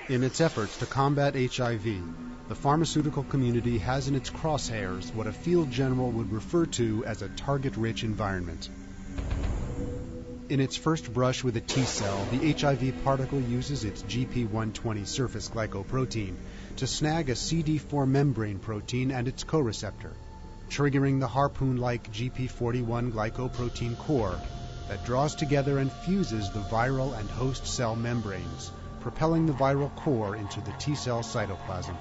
In its efforts to combat HIV, the pharmaceutical community has in its crosshairs what a field general would refer to as a target-rich environment. In its first brush with a T cell, the HIV particle uses its GP120 surface glycoprotein to snag a CD4 membrane protein and its co-receptor, triggering the harpoon-like GP41 glycoprotein core that draws together and fuses the viral and host cell membranes, propelling the viral core into the T cell cytoplasm.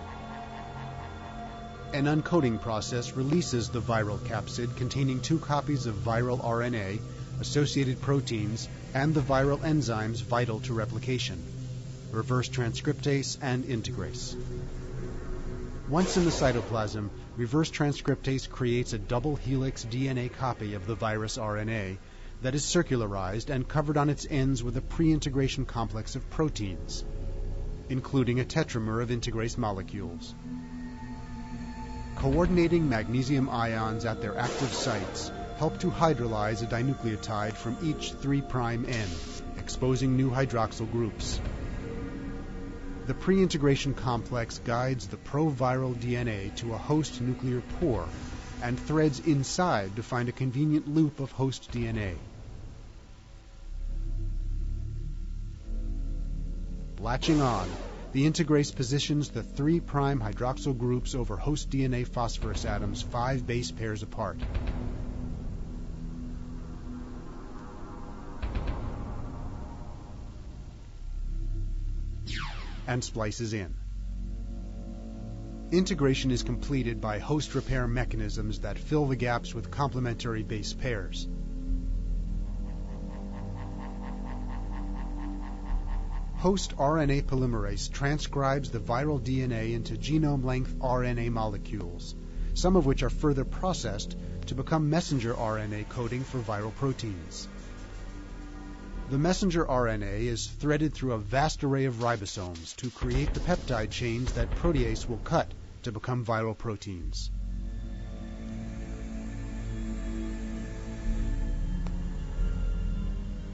An uncoating process releases the viral capsid containing 2 copies of viral RNA, associated proteins, and the viral enzymes vital to replication, reverse transcriptase and integrase. Once in the cytoplasm, reverse transcriptase creates a double helix DNA copy of the virus RNA that is circularized and covered on its ends with a pre-integration complex of proteins, including a tetramer of integrase molecules. Coordinating magnesium ions at their active sites help to hydrolyze a dinucleotide from each 3' end, exposing new hydroxyl groups. The pre-integration complex guides the proviral DNA to a host nuclear pore and threads inside to find a convenient loop of host DNA. Latching on, the integrase positions the 3' hydroxyl groups over host DNA phosphorus atoms 5 base pairs apart. And splices in. Integration is completed by host repair mechanisms that fill the gaps with complementary base pairs. Host RNA polymerase transcribes the viral DNA into genome-length RNA molecules, some of which are further processed to become messenger RNA coding for viral proteins. The messenger RNA is threaded through a vast array of ribosomes to create the peptide chains that protease will cut to become viral proteins.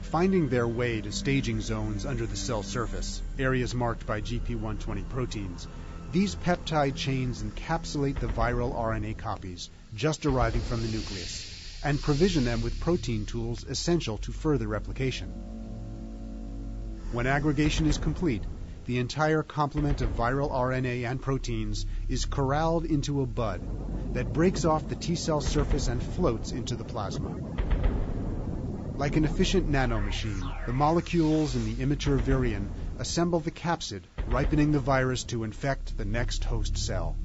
Finding their way to staging zones under the cell surface, areas marked by GP120 proteins, these peptide chains encapsulate the viral RNA copies just arriving from the nucleus and provision them with protein tools essential to further replication. When aggregation is complete, the entire complement of viral RNA and proteins is corralled into a bud that breaks off the T cell surface and floats into the plasma. Like an efficient nanomachine, the molecules in the immature virion assemble the capsid, ripening the virus to infect the next host cell.